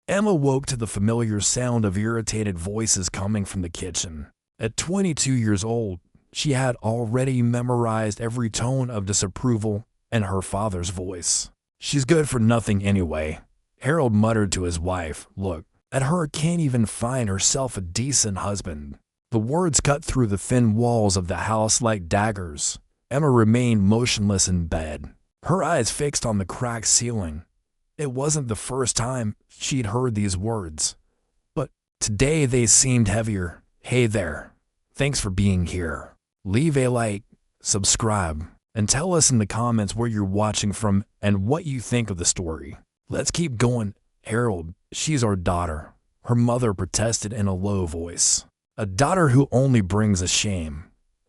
Emma woke to the familiar sound of irritated voices coming from the kitchen. At 22 years old, she had already memorized every tone of disapproval in her father's voice. "She's good for nothing anyway," Harold muttered to his wife. "Look at her, can't even find herself a decent husband." The words cut through the thin walls of the house like daggers. Emma remained motionless in bed, her eyes fixed on the cracked ceiling. It wasn't the first time she'd heard these words, but today they seemed heavier. "Hey there. Thanks for being here. Leave a like, subscribe, and tell us in the comments where you're watching from and what you think of the story." "Let's keep going, Harold. She's our daughter," her mother protested in a low voice. "A daughter who only brings us shame."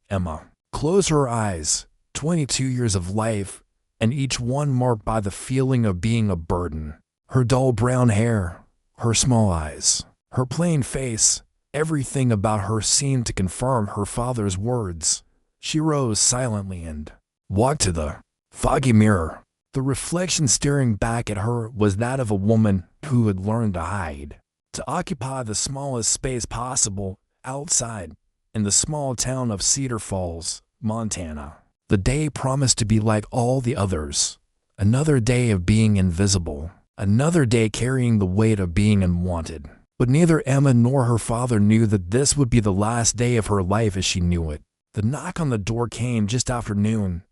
Emma closed her eyes. 22 years of life, and each one marked by the feeling of being a burden. Her dull brown hair, her small eyes, her plain face, everything about her seemed to confirm her father's words. She rose silently and walked to the foggy mirror. The reflection staring back at her was that of a woman who had learned to hide, to occupy the smallest space possible outside in the small town of Cedar Falls, Montana. The day promised to be like all the others. Another day of being invisible. Another day carrying the weight of being unwanted. But neither Emma nor her father knew that this would be the last day of her life as she knew it. The knock on the door came just after noon,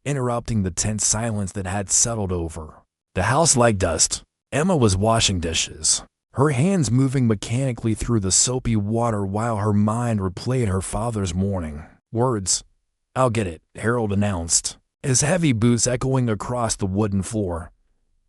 interrupting the tense silence that had settled over the house like dust. Emma was washing dishes, her hands moving mechanically through the soapy water while her mind replayed her father's warning words. "I'll get it," Harold announced, his heavy boots echoing across the wooden floor.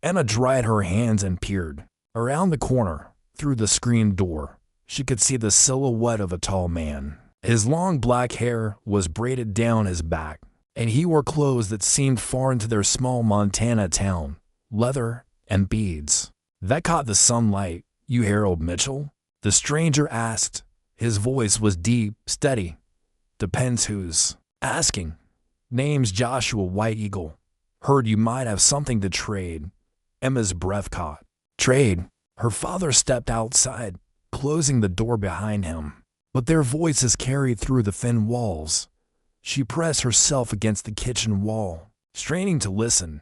Emma dried her hands and peered. Around the corner, through the screen door, she could see the silhouette of a tall man. His long black hair was braided down his back, and he wore clothes that seemed foreign to their small Montana town, leather and beads. "That caught the sunlight, you Harold Mitchell?" the stranger asked. His voice was deep, steady. "Depends who's asking." "Name's Joshua White Eagle. Heard you might have something to trade." Emma's breath caught. "Trade?" Her father stepped outside, closing the door behind him, but their voices carried through the thin walls. She pressed herself against the kitchen wall, straining to listen.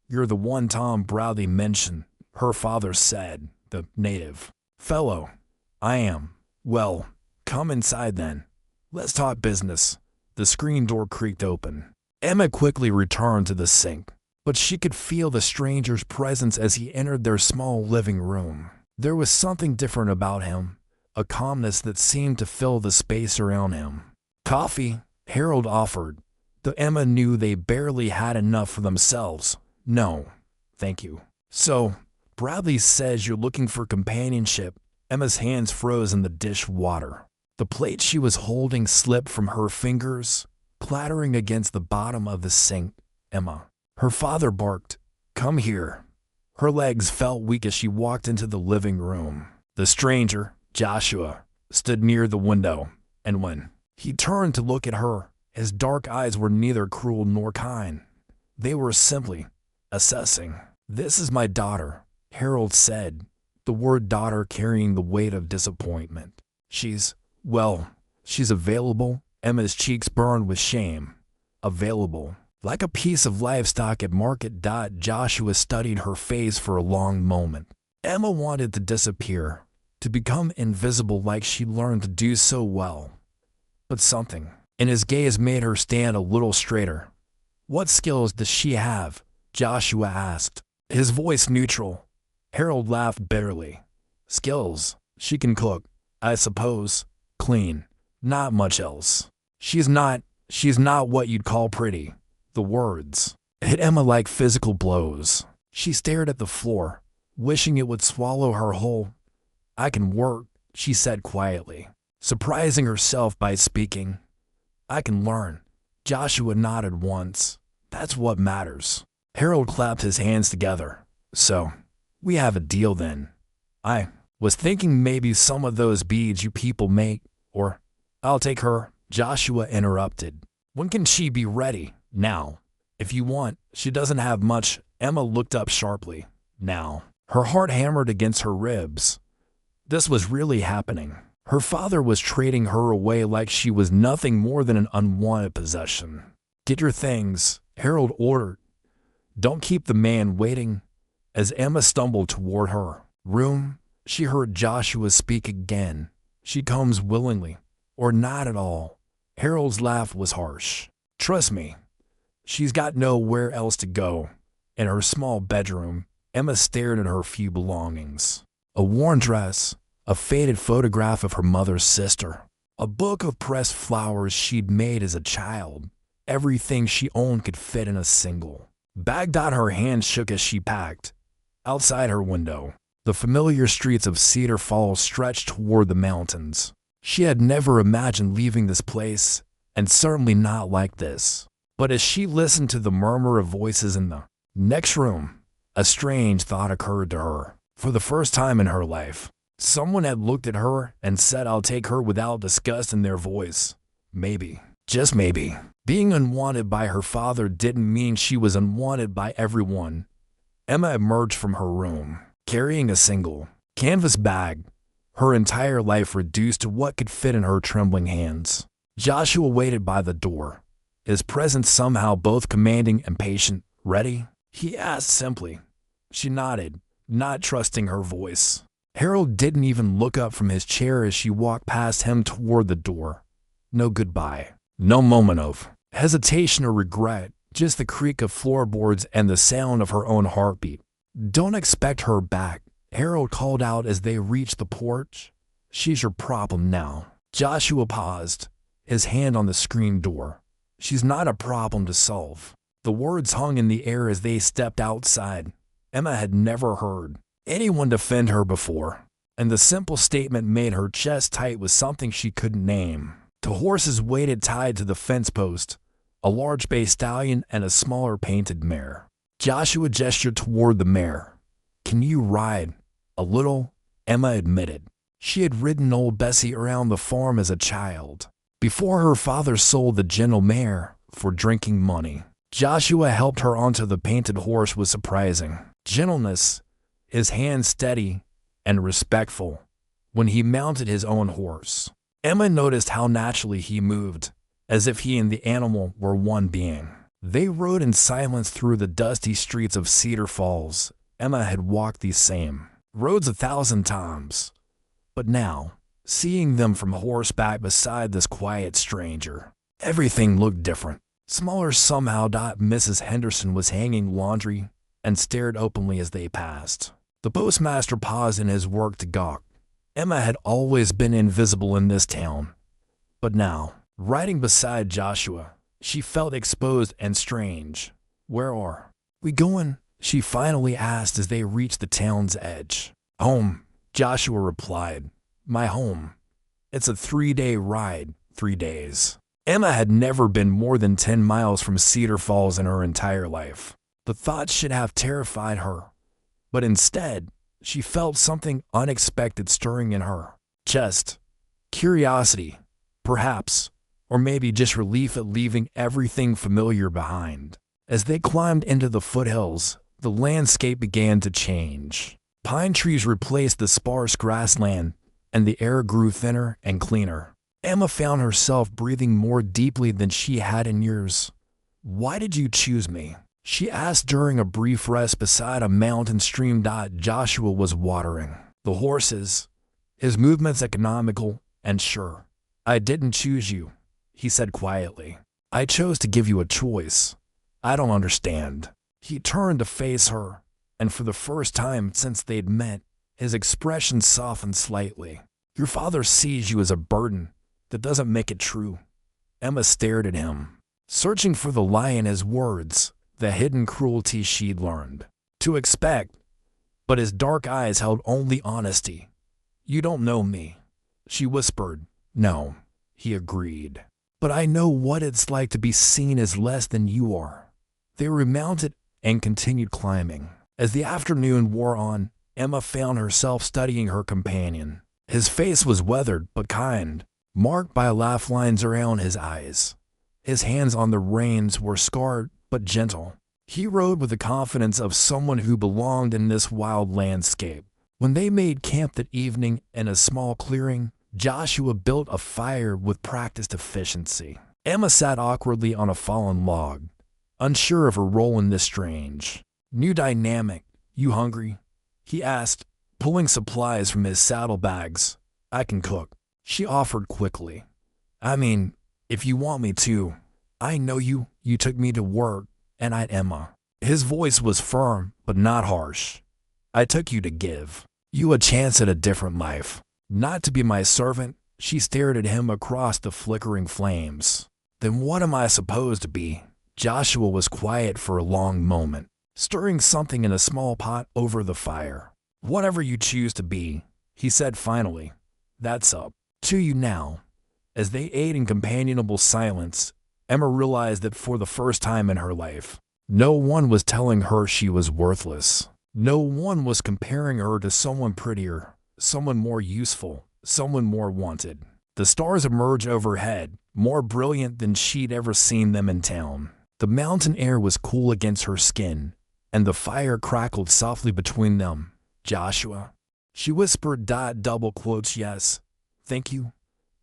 "You're the one Tom Bradley mentioned," her father said, "the native fellow." "I am." "Well, come inside then. Let's talk business." The screen door creaked open. Emma quickly returned to the sink, but she could feel the stranger's presence as he entered their small living room. There was something different about him, a calmness that seemed to fill the space around him. "Coffee?" Harold offered, though Emma knew they barely had enough for themselves. "No, thank you." "So, Bradley says you're looking for companionship." Emma's hands froze in the dish water. The plate she was holding slipped from her fingers, clattering against the bottom of the sink. "Emma." Her father barked, "Come here." Her legs felt weak as she walked into the living room. The stranger, Joshua, stood near the window, and when he turned to look at her, his dark eyes were neither cruel nor kind. They were simply assessing. "This is my daughter," Harold said, the word daughter carrying the weight of disappointment. She's available." Emma's cheeks burned with shame. "Available." Like a piece of livestock at market. Joshua studied her face for a long moment. Emma wanted to disappear, to become invisible like she learned to do so well. But something in his gaze made her stand a little straighter. "What skills does she have?" Joshua asked, his voice neutral. Harold laughed bitterly. "Skills? She can cook, I suppose. Clean. Not much else. She's not what you'd call pretty." The words hit Emma like physical blows. She stared at the floor, wishing it would swallow her whole. "I can work," she said quietly, surprising herself by speaking. "I can learn." Joshua nodded once. "That's what matters." Harold clapped his hands together. "So, we have a deal then. I was thinking maybe some of those beads you people make, or I'll take her." Joshua interrupted. "When can she be ready?" "Now. If you want, she doesn't have much." Emma looked up sharply. "Now." Her heart hammered against her ribs. This was really happening. Her father was trading her away like she was nothing more than an unwanted possession. "Get your things," Harold ordered. "Don't keep the man waiting." As Emma stumbled toward her room, she heard Joshua speak again. "She comes willingly, or not at all." Harold's laugh was harsh. "Trust me, she's got nowhere else to go." In her small bedroom, Emma stared at her few belongings. A worn dress, a faded photograph of her mother's sister, a book of pressed flowers she'd made as a child. Everything she owned could fit in a single bag. Her hand shook as she packed. Outside her window, the familiar streets of Cedar Falls stretched toward the mountains. She had never imagined leaving this place, and certainly not like this. But as she listened to the murmur of voices in the next room, a strange thought occurred to her. For the first time in her life, someone had looked at her and said, "I'll take her," without disgust in their voice. Maybe, just maybe, being unwanted by her father didn't mean she was unwanted by everyone. Emma emerged from her room, carrying a single canvas bag, her entire life reduced to what could fit in her trembling hands. Joshua waited by the door, his presence somehow both commanding and patient. "Ready?" he asked simply. She nodded, not trusting her voice. Harold didn't even look up from his chair as she walked past him toward the door. No goodbye, no moment of hesitation or regret, just the creak of floorboards and the sound of her own heartbeat. "Don't expect her back," Harold called out as they reached the porch. "She's your problem now." Joshua paused, his hand on the screen door. "She's not a problem to solve." The words hung in the air as they stepped outside. Emma had never heard anyone defend her before, and the simple statement made her chest tight with something she couldn't name. Two horses waited tied to the fence post, a large bay stallion and a smaller painted mare. Joshua gestured toward the mare. "Can you ride?" "A little," Emma admitted. She had ridden old Bessie around the farm as a child, before her father sold the gentle mare for drinking money. Joshua helped her onto the painted horse with surprising gentleness, his hands steady and respectful. When he mounted his own horse, Emma noticed how naturally he moved, as if he and the animal were one being. They rode in silence through the dusty streets of Cedar Falls. Emma had walked these same roads 1,000 times, but now, seeing them from horseback beside this quiet stranger, everything looked different. Smaller somehow. Mrs. Henderson was hanging laundry and stared openly as they passed. The postmaster paused in his work to gawk. Emma had always been invisible in this town, but now, riding beside Joshua, she felt exposed and strange. "Where are we going?" she finally asked as they reached the town's edge. "Home," Joshua replied. "My home. It's a 3-day ride, 3 days." Emma had never been more than 10 miles from Cedar Falls in her entire life. The thought should have terrified her, but instead, she felt something unexpected stirring in her chest. Curiosity, perhaps, or maybe just relief at leaving everything familiar behind. As they climbed into the foothills, the landscape began to change. Pine trees replaced the sparse grassland, and the air grew thinner and cleaner. Emma found herself breathing more deeply than she had in years. "Why did you choose me?" she asked during a brief rest beside a mountain stream. Joshua was watering the horses, his movements economical and sure. "I didn't choose you," he said quietly. "I chose to give you a choice." "I don't understand." He turned to face her, and for the first time since they'd met, his expression softened slightly. "Your father sees you as a burden. That doesn't make it true." Emma stared at him, searching for the lie in his words, the hidden cruelty she'd learned to expect. But his dark eyes held only honesty. "You don't know me," she whispered. "No," he agreed. "But I know what it's like to be seen as less than you are." They remounted and continued climbing. As the afternoon wore on, Emma found herself studying her companion. His face was weathered but kind, marked by laugh lines around his eyes. His hands on the reins were scarred but gentle. He rode with the confidence of someone who belonged in this wild landscape. When they made camp that evening in a small clearing, Joshua built a fire with practiced efficiency. Emma sat awkwardly on a fallen log, unsure of her role in this strange new dynamic. "You hungry?" he asked, pulling supplies from his saddlebags. "I can cook," she offered quickly. "I mean, if you want me to. I know you took me to work, and I'd Emma." His voice was firm, but not harsh. "I took you to give you a chance at a different life. Not to be my servant." She stared at him across the flickering flames. "Then what am I supposed to be?" Joshua was quiet for a long moment, stirring something in a small pot over the fire. "Whatever you choose to be," he said finally. "That's up to you now." As they ate in companionable silence, Emma realized that for the first time in her life, no one was telling her she was worthless. No one was comparing her to someone prettier, someone more useful, someone more wanted. The stars emerged overhead, more brilliant than she'd ever seen them in town. The mountain air was cool against her skin, and the fire crackled softly between them. "Joshua," she whispered, double quotes, "yes, thank you."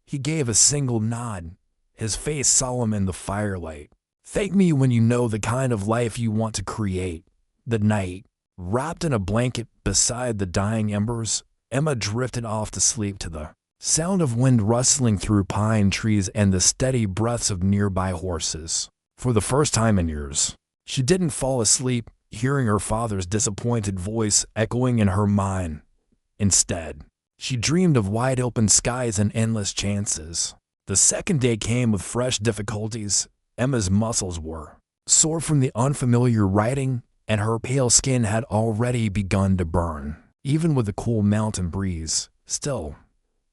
He gave a single nod, his face solemn in the firelight. "Thank me when you know the kind of life you want to create." The night, wrapped in a blanket beside the dying embers, Emma drifted off to sleep to the sound of wind rustling through pine trees and the steady breaths of nearby horses. For the first time in years, she didn't fall asleep hearing her father's disappointed voice echoing in her mind. Instead, she dreamed of wide-open skies and endless chances. The second day came with fresh difficulties. Emma's muscles were sore from the unfamiliar riding, and her pale skin had already begun to burn, even with the cool mountain breeze. Still,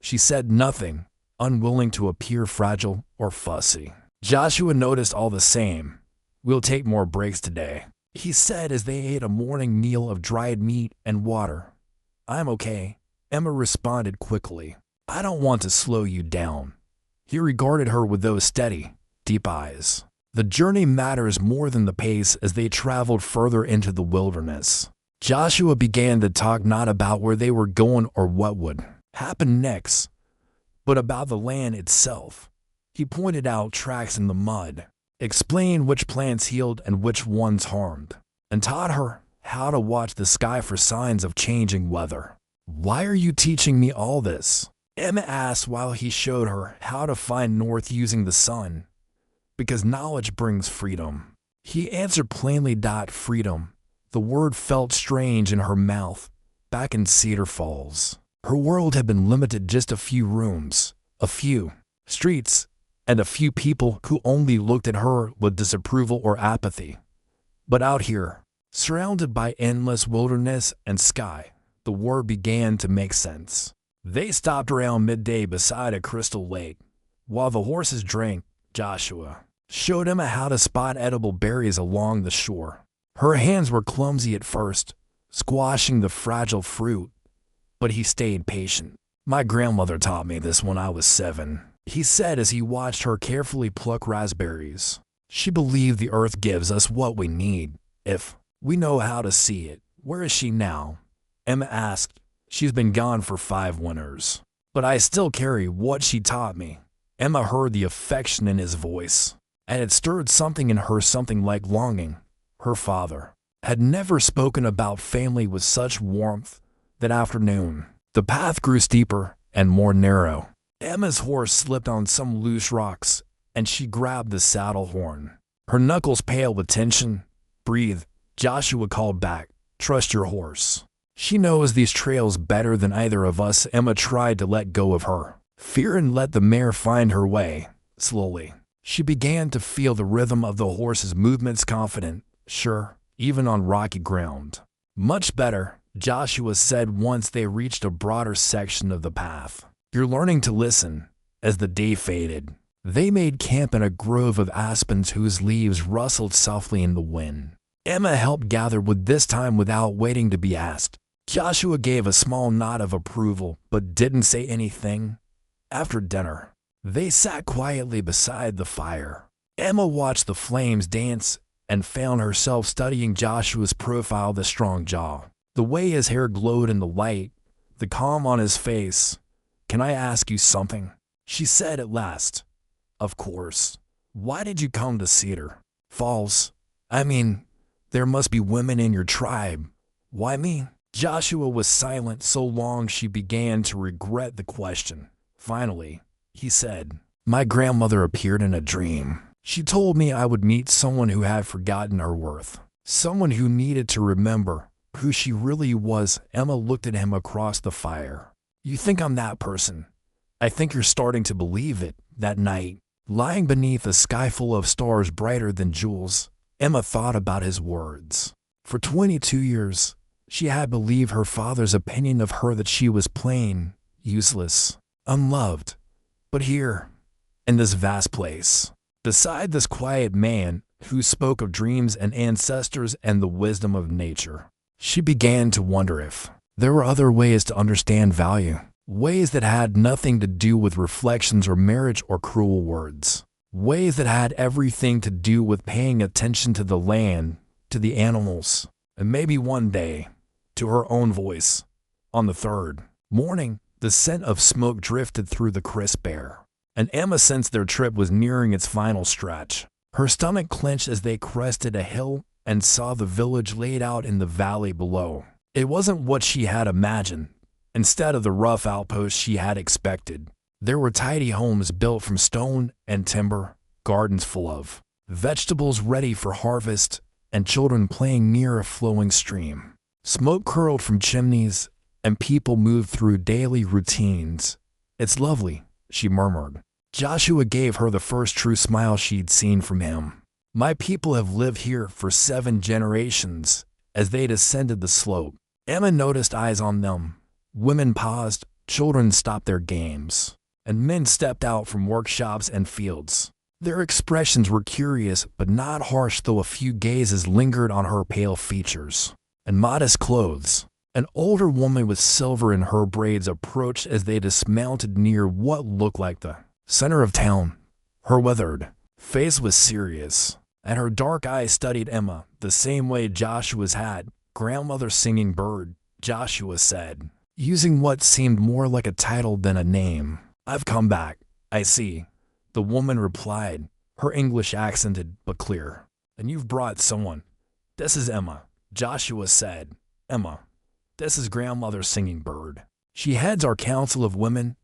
she said nothing, unwilling to appear fragile or fussy. Joshua noticed all the same. "We'll take more breaks today," he said as they ate a morning meal of dried meat and water. "I'm okay," Emma responded quickly. "I don't want to slow you down." He regarded her with those steady, deep eyes. The journey matters more than the pace. As they traveled further into the wilderness, Joshua began to talk not about where they were going or what would happen next, but about the land itself. He pointed out tracks in the mud, explained which plants healed and which ones harmed, and taught her how to watch the sky for signs of changing weather. "Why are you teaching me all this?" Emma asked while he showed her how to find north using the sun. "Because knowledge brings freedom," he answered plainly. Freedom. The word felt strange in her mouth. Back in Cedar Falls, her world had been limited to just a few rooms, a few streets, and a few people who only looked at her with disapproval or apathy. But out here, surrounded by endless wilderness and sky, the word began to make sense. They stopped around midday beside a crystal lake. While the horses drank, Joshua showed Emma how to spot edible berries along the shore. Her hands were clumsy at first, squashing the fragile fruit, but he stayed patient. "My grandmother taught me this when I was 7, he said as he watched her carefully pluck raspberries. "She believed the earth gives us what we need, if we know how to see it." "Where is she now?" Emma asked. "She's been gone for 5 winters, but I still carry what she taught me." Emma heard the affection in his voice, and it stirred something in her, something like longing. Her father had never spoken about family with such warmth. That afternoon, the path grew steeper and more narrow. Emma's horse slipped on some loose rocks, and she grabbed the saddle horn, her knuckles pale with tension. "Breathe," Joshua called back. "Trust your horse. She knows these trails better than either of us." Emma tried to let go of her fear and let the mare find her way. Slowly, she began to feel the rhythm of the horse's movements, confident, sure, even on rocky ground. "Much better," Joshua said once they reached a broader section of the path. "You're learning to listen." As the day faded, they made camp in a grove of aspens whose leaves rustled softly in the wind. Emma helped gather wood this time without waiting to be asked. Joshua gave a small nod of approval, but didn't say anything. After dinner, they sat quietly beside the fire. Emma watched the flames dance and found herself studying Joshua's profile, the strong jaw, the way his hair glowed in the light, the calm on his face. "Can I ask you something?" she said at last. "Of course. Why did you come to Cedar Falls? I mean, there must be women in your tribe. Why me?" Joshua was silent so long she began to regret the question. Finally, he said, "My grandmother appeared in a dream. She told me I would meet someone who had forgotten her worth, someone who needed to remember who she really was." Emma looked at him across the fire. "You think I'm that person? I think you're starting to believe it." That night, lying beneath a sky full of stars brighter than jewels, Emma thought about his words. For 22 years, she had believed her father's opinion of her, that she was plain, useless, unloved. But here, in this vast place, beside this quiet man who spoke of dreams and ancestors and the wisdom of nature, she began to wonder if there were other ways to understand value, ways that had nothing to do with reflections or marriage or cruel words, ways that had everything to do with paying attention to the land, to the animals, and maybe one day, to her own voice. On the third morning, the scent of smoke drifted through the crisp air, and Emma sensed their trip was nearing its final stretch. Her stomach clenched as they crested a hill and saw the village laid out in the valley below. It wasn't what she had imagined. Instead of the rough outposts she had expected, there were tidy homes built from stone and timber, gardens full of vegetables ready for harvest, and children playing near a flowing stream. Smoke curled from chimneys, and people moved through daily routines. "It's lovely," she murmured. Joshua gave her the first true smile she'd seen from him. "My people have lived here for 7 generations." As they descended the slope, Emma noticed eyes on them. Women paused, children stopped their games, and men stepped out from workshops and fields. Their expressions were curious but not harsh, though a few gazes lingered on her pale features and modest clothes. An older woman with silver in her braids approached as they dismounted near what looked like the center of town. Her weathered face was serious, and her dark eyes studied Emma the same way Joshua's had. "Grandmother Singing Bird," Joshua said, using what seemed more like a title than a name. "I've come back, I see," the woman replied, her English accented but clear. "And you've brought someone." "This is Emma," Joshua said. "Emma, this is Grandmother Singing Bird. She heads our council of women."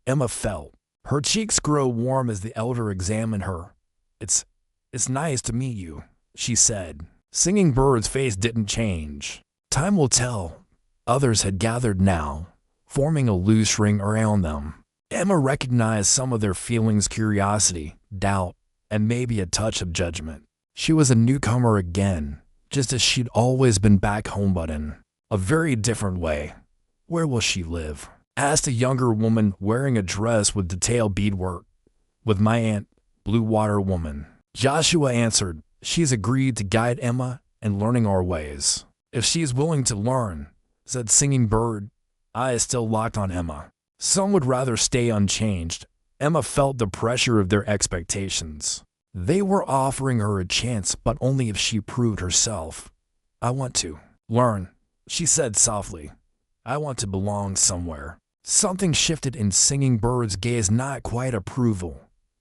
Emma felt her cheeks grow warm as the elder examined her. It's nice to meet you," she said. Singing Bird's face didn't change. "Time will tell." Others had gathered now, forming a loose ring around them. Emma recognized some of their feelings: curiosity, doubt, and maybe a touch of judgment. She was a newcomer again, just as she'd always been back home, but in a very different way. "Where will she live?" asked a younger woman wearing a dress with detailed beadwork. "With my aunt, Blue Water Woman," Joshua answered. "She's agreed to guide Emma in learning our ways." "If she's willing to learn," said Singing Bird, eyes still locked on Emma. Some would rather stay unchanged. Emma felt the pressure of their expectations. They were offering her a chance, but only if she proved herself. "I want to learn," she said softly. "I want to belong somewhere." Something shifted in Singing Bird's gaze, not quite approval,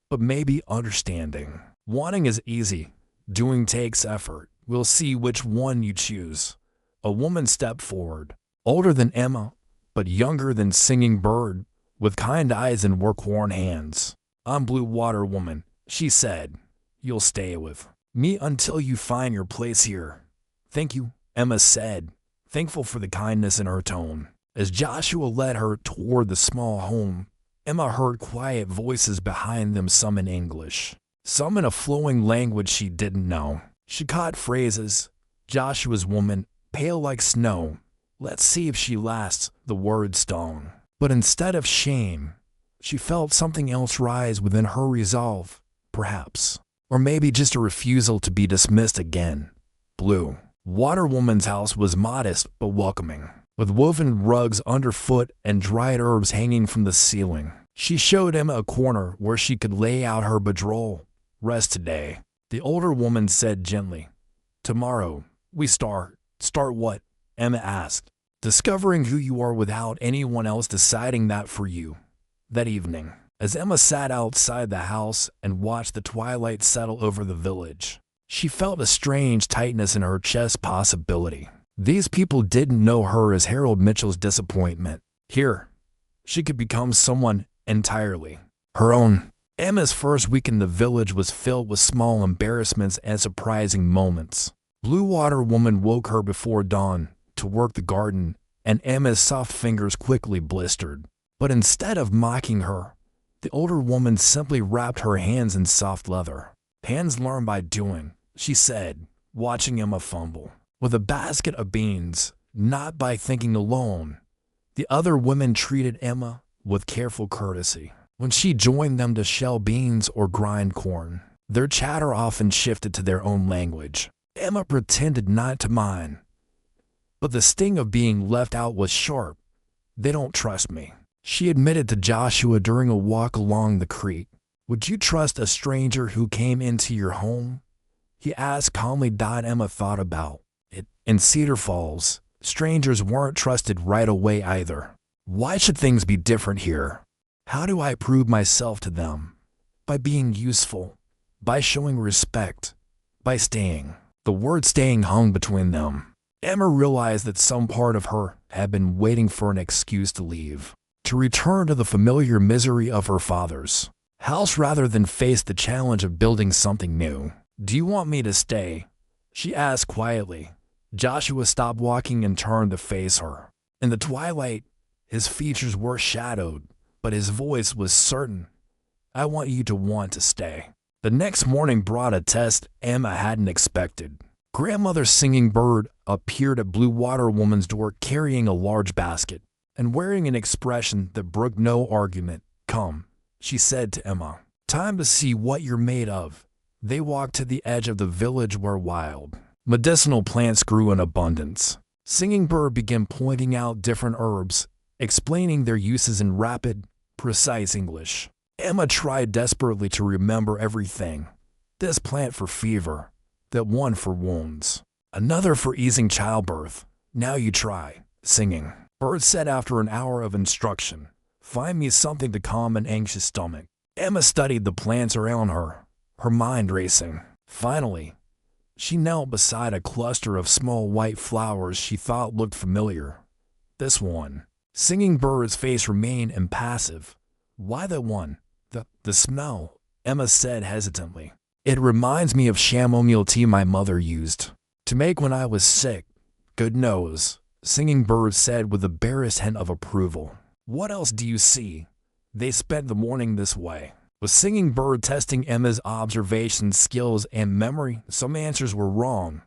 but maybe understanding. "Wanting is easy. Doing takes effort. We'll see which one you choose." A woman stepped forward, older than Emma, but younger than Singing Bird, with kind eyes and work-worn hands. "I'm Blue Water Woman," she said. "You'll stay with me until you find your place here." "Thank you," Emma said, thankful for the kindness in her tone. As Joshua led her toward the small home, Emma heard quiet voices behind them, some in English, some in a flowing language she didn't know. She caught phrases: "Joshua's woman, pale like snow. Let's see if she lasts," the word stung. But instead of shame, she felt something else rise within her: resolve, perhaps. Or maybe just a refusal to be dismissed again. Blue Water Woman's house was modest but welcoming, with woven rugs underfoot and dried herbs hanging from the ceiling. She showed Emma a corner where she could lay out her bedroll. "Rest today," the older woman said gently. Tomorrow, we start. Start what? Emma asked. Discovering who you are without anyone else deciding that for you. That evening, as Emma sat outside the house and watched the twilight settle over the village, she felt a strange tightness in her chest. Possibility. These people didn't know her as Harold Mitchell's disappointment. Here, she could become someone entirely her own. Emma's first week in the village was filled with small embarrassments and surprising moments. Blue Water Woman woke her before dawn to work the garden, and Emma's soft fingers quickly blistered. But instead of mocking her, the older woman simply wrapped her hands in soft leather. Hands learn by doing, she said, watching Emma fumble with a basket of beans, not by thinking alone. The other women treated Emma with careful courtesy. When she joined them to shell beans or grind corn, their chatter often shifted to their own language. Emma pretended not to mind, but the sting of being left out was sharp. They don't trust me, she admitted to Joshua during a walk along the creek. Would you trust a stranger who came into your home? He asked calmly. Emma thought about it. In Cedar Falls, strangers weren't trusted right away either. Why should things be different here? How do I prove myself to them? By being useful, by showing respect, by staying. The word staying hung between them. Emma realized that some part of her had been waiting for an excuse to leave, to return to the familiar misery of her father's house rather than face the challenge of building something new. Do you want me to stay? She asked quietly. Joshua stopped walking and turned to face her. In the twilight, his features were shadowed, but his voice was certain. I want you to want to stay. The next morning brought a test Emma hadn't expected. Grandmother Singing Bird appeared at Blue Water Woman's door carrying a large basket and wearing an expression that brooked no argument. Come, she said to Emma. Time to see what you're made of. They walked to the edge of the village where wild, medicinal plants grew in abundance. Singing Bird began pointing out different herbs, explaining their uses in rapid, precise English. Emma tried desperately to remember everything. This plant for fever, that one for wounds, another for easing childbirth. Now you try, singing. Bird said after an hour of instruction. Find me something to calm an anxious stomach. Emma studied the plants around her, her mind racing. Finally, she knelt beside a cluster of small white flowers she thought looked familiar. This one. Singing Bird's face remained impassive. Why that one? The smell, Emma said hesitantly. It reminds me of chamomile tea my mother used to make when I was sick. Good nose, Singing Bird said with the barest hint of approval. What else do you see? They spent the morning this way. Was Singing Bird testing Emma's observation skills and memory? Some answers were wrong,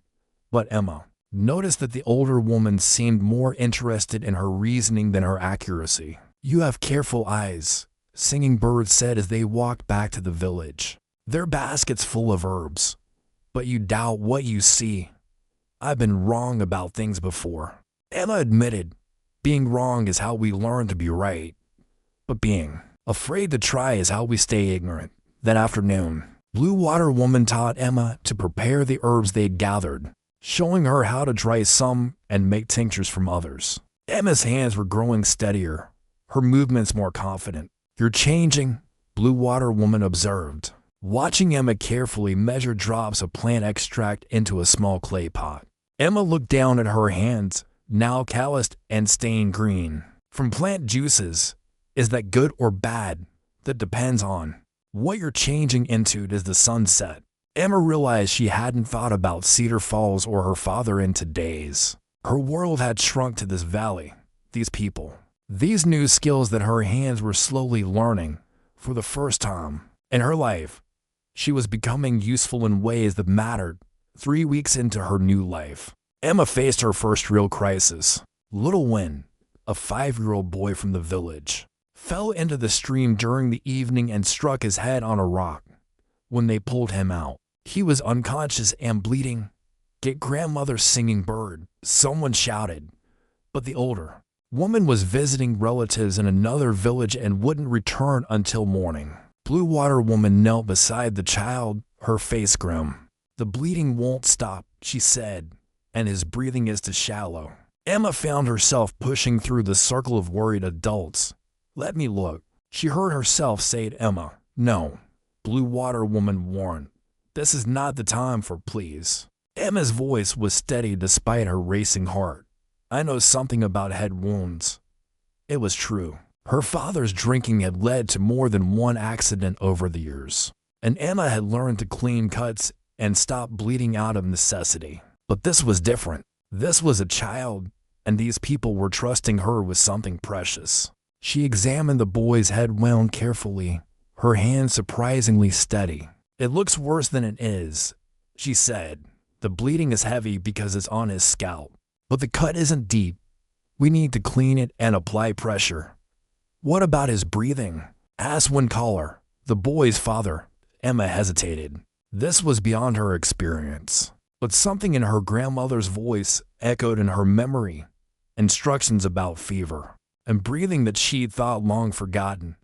but Emma noticed that the older woman seemed more interested in her reasoning than her accuracy. You have careful eyes, Singing Bird said as they walked back to the village. Their baskets full of herbs. But you doubt what you see. I've been wrong about things before. Emma admitted, being wrong is how we learn to be right. But being afraid to try is how we stay ignorant. That afternoon, Blue Water Woman taught Emma to prepare the herbs they'd gathered, showing her how to dry some and make tinctures from others. Emma's hands were growing steadier, her movements more confident. You're changing, Blue Water Woman observed, watching Emma carefully measure drops of plant extract into a small clay pot. Emma looked down at her hands, now calloused and stained green. From plant juices, is that good or bad? That depends on what you're changing into as the sun set. Emma realized she hadn't thought about Cedar Falls or her father in days. Her world had shrunk to this valley, these people, these new skills that her hands were slowly learning. For the first time in her life, she was becoming useful in ways that mattered. 3 weeks into her new life, Emma faced her first real crisis. Little Win, a 5-year-old boy from the village, fell into the stream during the evening and struck his head on a rock. When they pulled him out, he was unconscious and bleeding. Get Grandmother Singing Bird, someone shouted. But the older woman was visiting relatives in another village and wouldn't return until morning. Blue Water Woman knelt beside the child, her face grim. The bleeding won't stop, she said, and his breathing is too shallow. Emma found herself pushing through the circle of worried adults. Let me look. She heard herself say to Emma. No, Blue Water Woman warned. This is not the time for please. Emma's voice was steady despite her racing heart. I know something about head wounds. It was true. Her father's drinking had led to more than one accident over the years, and Emma had learned to clean cuts and stop bleeding out of necessity. But this was different. This was a child, and these people were trusting her with something precious. She examined the boy's head wound carefully, her hand surprisingly steady. It looks worse than it is, she said. The bleeding is heavy because it's on his scalp, but the cut isn't deep. We need to clean it and apply pressure. What about his breathing? Asked Windcaller, the boy's father. Emma hesitated. This was beyond her experience, but something in her grandmother's voice echoed in her memory. Instructions about fever and breathing that she'd thought long forgotten.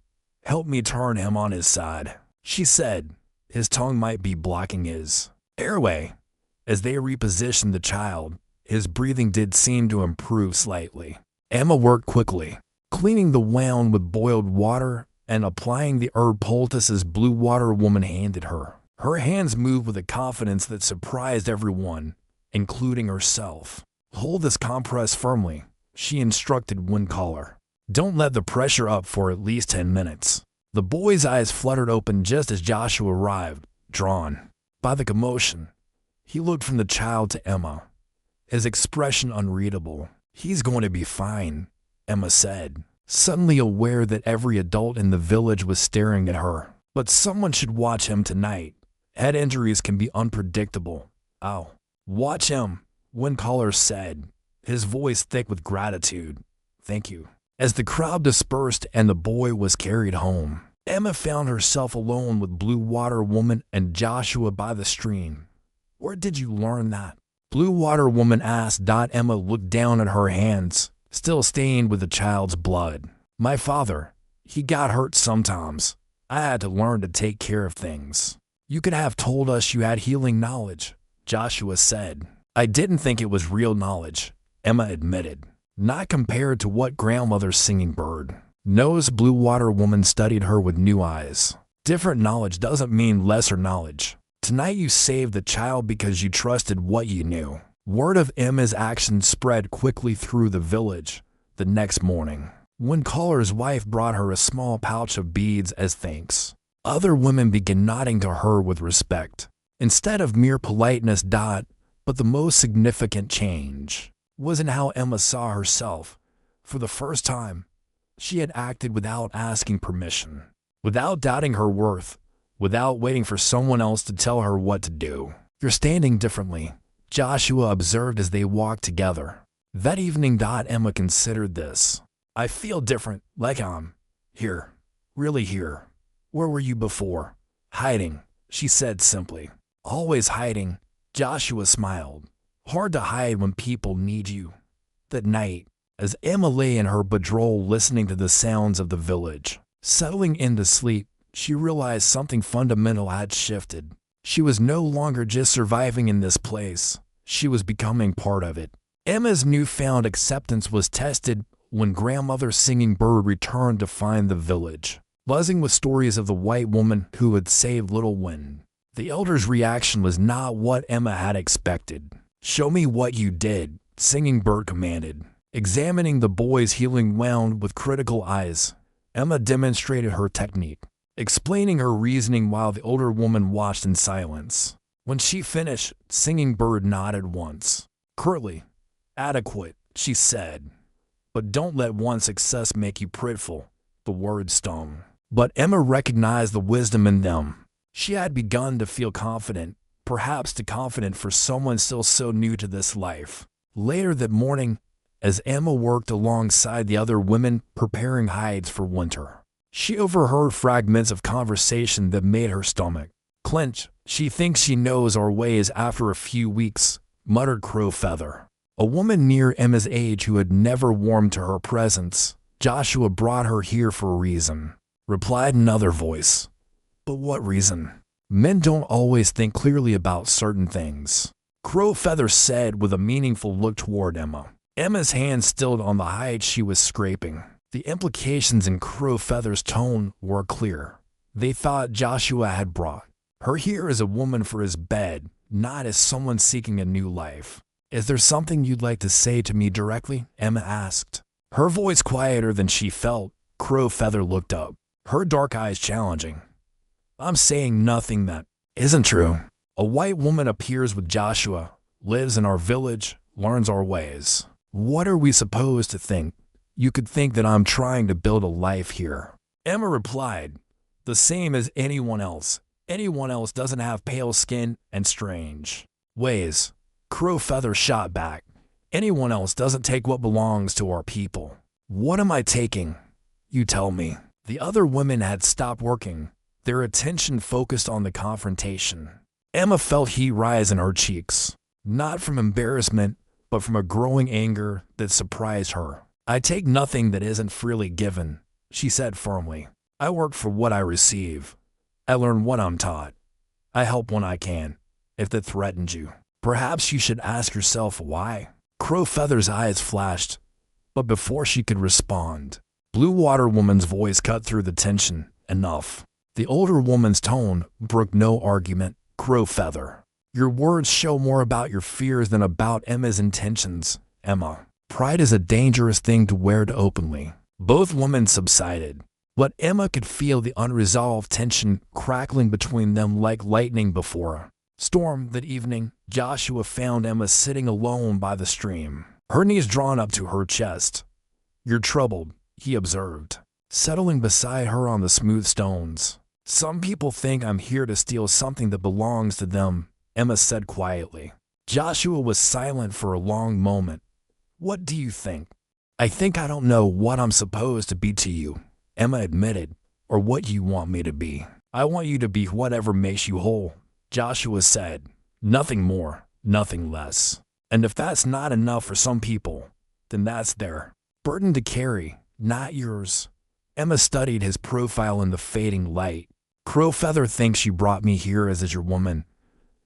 Help me turn him on his side, she said. His tongue might be blocking his airway. As they repositioned the child, his breathing did seem to improve slightly. Emma worked quickly, cleaning the wound with boiled water and applying the herb poultices Blue Water Woman handed her. Her hands moved with a confidence that surprised everyone, including herself. Hold this compress firmly, she instructed Windcaller. Don't let the pressure up for at least 10 minutes. The boy's eyes fluttered open just as Joshua arrived, drawn by the commotion. He looked from the child to Emma, his expression unreadable. He's going to be fine, Emma said, suddenly aware that every adult in the village was staring at her. But someone should watch him tonight. Head injuries can be unpredictable. Oh, watch him, Windcaller said, his voice thick with gratitude. Thank you. As the crowd dispersed and the boy was carried home, Emma found herself alone with Blue Water Woman and Joshua by the stream. Where did you learn that? Blue Water Woman asked. Emma looked down at her hands, still stained with the child's blood. My father, he got hurt sometimes. I had to learn to take care of things. You could have told us you had healing knowledge, Joshua said. I didn't think it was real knowledge, Emma admitted. Not compared to what grandmother's singing bird knows. Blue Water Woman studied her with new eyes. Different knowledge doesn't mean lesser knowledge. Tonight you saved the child because you trusted what you knew. Word of Emma's actions spread quickly through the village. The next morning, Windcaller's wife brought her a small pouch of beads as thanks. Other women began nodding to her with respect, instead of mere politeness. But the most significant change was in how Emma saw herself. For the first time, she had acted without asking permission, without doubting her worth, without waiting for someone else to tell her what to do. You're standing differently, Joshua observed as they walked together. That evening. Emma considered this. I feel different, like I'm here, really here. Where were you before? Hiding, she said simply. Always hiding, Joshua smiled. Hard to hide when people need you. That night, as Emma lay in her bedroll listening to the sounds of the village, settling into sleep, she realized something fundamental had shifted. She was no longer just surviving in this place. She was becoming part of it. Emma's newfound acceptance was tested when grandmother's singing bird returned to find the village, buzzing with stories of the white woman who had saved little Win. The elder's reaction was not what Emma had expected. Show me what you did, Singing Bird commanded. Examining the boy's healing wound with critical eyes, Emma demonstrated her technique, explaining her reasoning while the older woman watched in silence. When she finished, Singing Bird nodded once. Curtly, adequate, she said. But don't let one success make you prideful. The words stung. But Emma recognized the wisdom in them. She had begun to feel confident, perhaps too confident for someone still so new to this life. Later that morning, as Emma worked alongside the other women preparing hides for winter, she overheard fragments of conversation that made her stomach clench. She thinks she knows our ways after a few weeks, muttered Crowfeather, a woman near Emma's age who had never warmed to her presence. Joshua brought her here for a reason, replied another voice. But what reason? Men don't always think clearly about certain things. Crow Feather said with a meaningful look toward Emma. Emma's hand stilled on the hide she was scraping. The implications in Crow Feather's tone were clear. They thought Joshua had brought her here as a woman for his bed, not as someone seeking a new life. "Is there something you'd like to say to me directly?" Emma asked. Her voice quieter than she felt. Crow Feather looked up, her dark eyes challenging. "I'm saying nothing that isn't true. A white woman appears with Joshua, lives in our village, learns our ways. What are we supposed to think? You could think that I'm trying to build a life here." Emma replied, "The same as anyone else. Anyone else doesn't have pale skin and strange ways." Crow Feather shot back. "Anyone else doesn't take what belongs to our people. What am I taking? You tell me." The other women had stopped working, their attention focused on the confrontation. Emma felt heat rise in her cheeks, not from embarrassment, but from a growing anger that surprised her. "I take nothing that isn't freely given," she said firmly. "I work for what I receive. I learn what I'm taught. I help when I can. If that threatens you, perhaps you should ask yourself why." Crow Feather's eyes flashed, but before she could respond, Blue Water Woman's voice cut through the tension. "Enough." The older woman's tone brooked no argument. "Crow Feather, your words show more about your fears than about Emma's intentions, Emma. Pride is a dangerous thing to wear openly." Both women subsided, but Emma could feel the unresolved tension crackling between them like lightning before a storm. That evening, Joshua found Emma sitting alone by the stream, her knees drawn up to her chest. "You're troubled," he observed, settling beside her on the smooth stones. "Some people think I'm here to steal something that belongs to them," Emma said quietly. Joshua was silent for a long moment. "What do you think?" "I think I don't know what I'm supposed to be to you," Emma admitted, "or what you want me to be." "I want you to be whatever makes you whole," Joshua said. "Nothing more, nothing less. And if that's not enough for some people, then that's their burden to carry, not yours." Emma studied his profile in the fading light. "Crow Feather thinks you brought me here as your woman.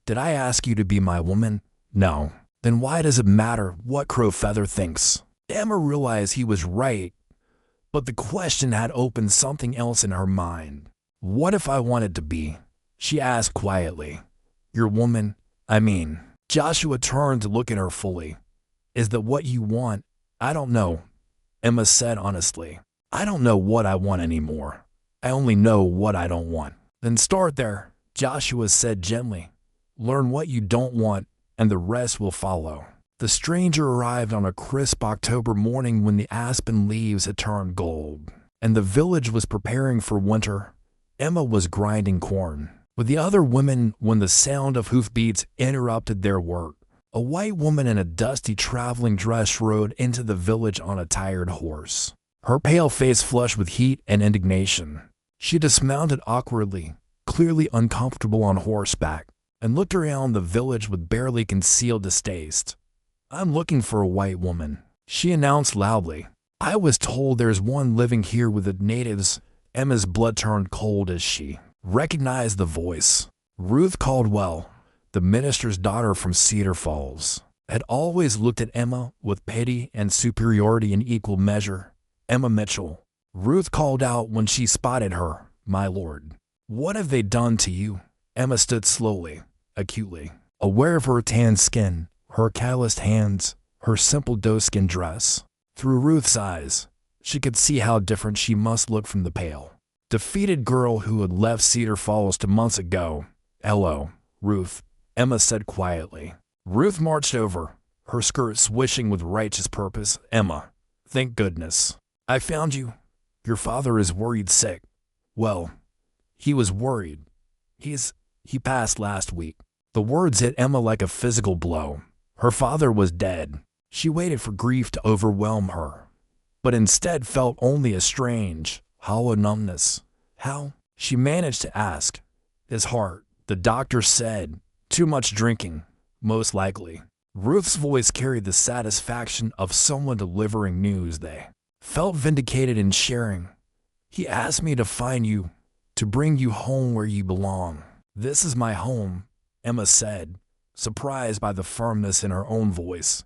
Did I ask you to be my woman? No. Then why does it matter what Crow Feather thinks?" Emma realized he was right, but the question had opened something else in her mind. "What if I wanted to be?" she asked quietly. "Your woman, I mean." Joshua turned to look at her fully. "Is that what you want?" "I don't know," Emma said honestly. "I don't know what I want anymore. I only know what I don't want." "Then start there," Joshua said gently. "Learn what you don't want, and the rest will follow." The stranger arrived on a crisp October morning when the aspen leaves had turned gold, and the village was preparing for winter. Emma was grinding corn with the other women when the sound of hoofbeats interrupted their work. A white woman in a dusty traveling dress rode into the village on a tired horse, her pale face flushed with heat and indignation. She dismounted awkwardly, clearly uncomfortable on horseback, and looked around the village with barely concealed distaste. "I'm looking for a white woman," she announced loudly. "I was told there's one living here with the natives." Emma's blood turned cold as she recognized the voice. Ruth Caldwell, the minister's daughter from Cedar Falls, had always looked at Emma with pity and superiority in equal measure. "Emma Mitchell," Ruth called out when she spotted her. "My lord, what have they done to you?" Emma stood slowly, acutely, aware of her tan skin, her calloused hands, her simple doe-skin dress. Through Ruth's eyes, she could see how different she must look from the pale, defeated girl who had left Cedar Falls 2 months ago. "Hello, Ruth," Emma said quietly. Ruth marched over, her skirt swishing with righteous purpose. "Emma, thank goodness I found you. Your father is worried sick." "Well, he was worried. He passed last week." The words hit Emma like a physical blow. Her father was dead. She waited for grief to overwhelm her, but instead felt only a strange, hollow numbness. "How?" she managed to ask. "His heart, the doctor said. Too much drinking, most likely." Ruth's voice carried the satisfaction of someone delivering news they felt vindicated in sharing. "He asked me to find you, to bring you home where you belong." "This is my home," Emma said, surprised by the firmness in her own voice.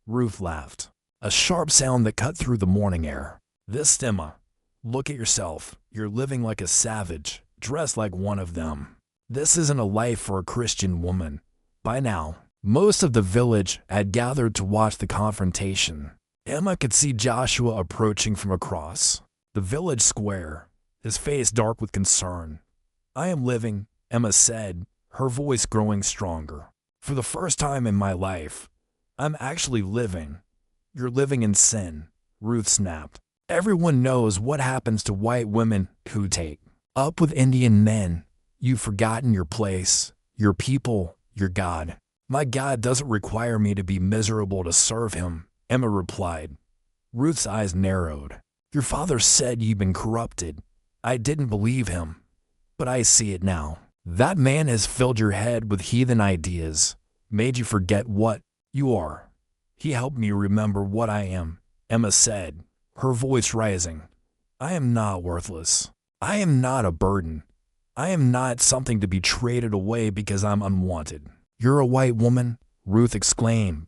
Ruth laughed, a sharp sound that cut through the morning air. "This, Emma. Look at yourself. You're living like a savage, dressed like one of them. This isn't a life for a Christian woman." By now, most of the village had gathered to watch the confrontation. Emma could see Joshua approaching from across the village square, his face dark with concern. "I am living," Emma said, her voice growing stronger. "For the first time in my life, I'm actually living." "You're living in sin," Ruth snapped. "Everyone knows what happens to white women who take up with Indian men. You've forgotten your place, your people, your God." "My God doesn't require me to be miserable to serve him," Emma replied. Ruth's eyes narrowed. "Your father said you've been corrupted. I didn't believe him, but I see it now. That man has filled your head with heathen ideas, made you forget what you are. He helped me remember what I am," Emma said, her voice rising. "I am not worthless. I am not a burden. I am not something to be traded away because I'm unwanted." "You're a white woman," Ruth exclaimed.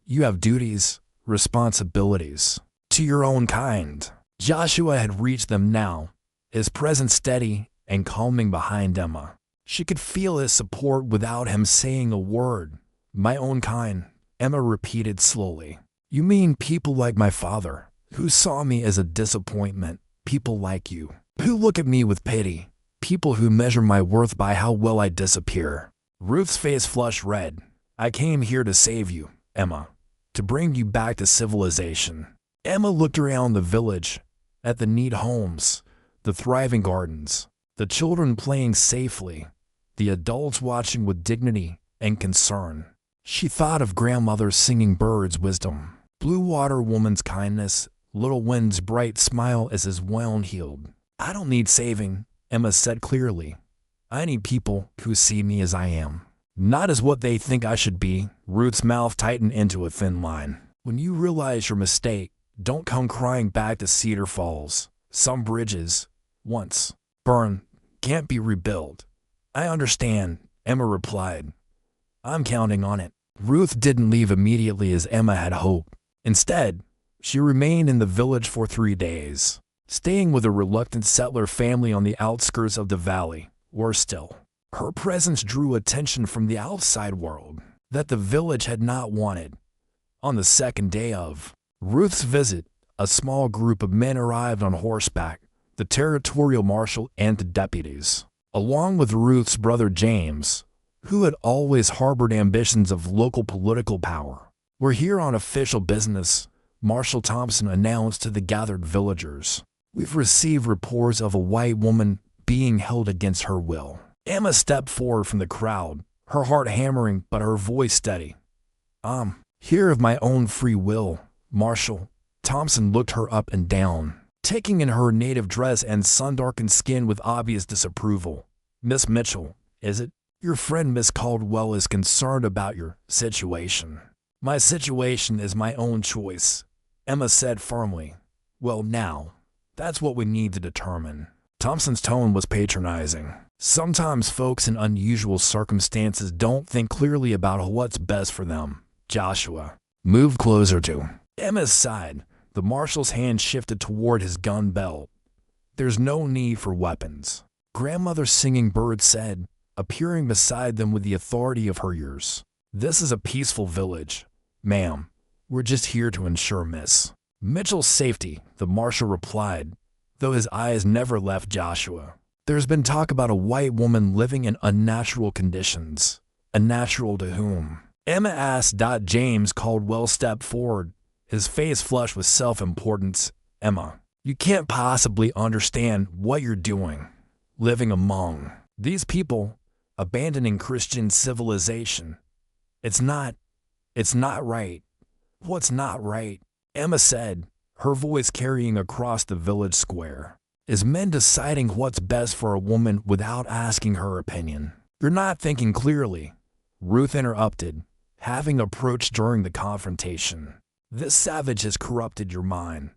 "You have duties, responsibilities to your own kind." Joshua had reached them now, his presence steady and calming behind Emma. She could feel his support without him saying a word. "My own kind," Emma repeated slowly. "You mean people like my father, who saw me as a disappointment, people like you, who look at me with pity, people who measure my worth by how well I disappear." Ruth's face flushed red. "I came here to save you, Emma, to bring you back to civilization." Emma looked around the village, at the neat homes, the thriving gardens, the children playing safely, the adults watching with dignity and concern. She thought of grandmother's singing birds' wisdom, Blue Water Woman's kindness, Little Wind's bright smile as his wound healed. "I don't need saving," Emma said clearly. "I need people who see me as I am, not as what they think I should be." Ruth's mouth tightened into a thin line. "When you realize your mistake, don't come crying back to Cedar Falls. Some bridges, once burned, can't be rebuilt." "I understand," Emma replied. "I'm counting on it." Ruth didn't leave immediately as Emma had hoped. Instead, she remained in the village for 3 days, staying with a reluctant settler family on the outskirts of the valley. Worse still, her presence drew attention from the outside world that the village had not wanted. On the second day of Ruth's visit, a small group of men arrived on horseback, the territorial marshal and the deputies, along with Ruth's brother James, who had always harbored ambitions of local political power. "We're here on official business," Marshal Thompson announced to the gathered villagers. "We've received reports of a white woman being held against her will." Emma stepped forward from the crowd, her heart hammering but her voice steady. "I'm here of my own free will, Marshal." Thompson looked her up and down, taking in her native dress and sun-darkened skin with obvious disapproval. "Miss Mitchell, is it? Your friend Miss Caldwell is concerned about your situation." "My situation is my own choice," Emma said firmly. "Well now, that's what we need to determine." Thompson's tone was patronizing. "Sometimes folks in unusual circumstances don't think clearly about what's best for them." Joshua moved closer to Emma's side. The marshal's hand shifted toward his gun belt. "There's no need for weapons," Grandmother's singing bird said, appearing beside them with the authority of her years. "This is a peaceful village, ma'am. We're just here to ensure Miss Mitchell's safety," the marshal replied, though his eyes never left Joshua. "There's been talk about a white woman living in unnatural conditions." "Unnatural to whom?" Emma asked. James Caldwell stepped forward, his face flushed with self-importance. "Emma, you can't possibly understand what you're doing, living among these people, abandoning Christian civilization. It's not right." "What's not right?" Emma said, her voice carrying across the village square. "Is men deciding what's best for a woman without asking her opinion." "You're not thinking clearly," Ruth interrupted, having approached during the confrontation. "This savage has corrupted your mind."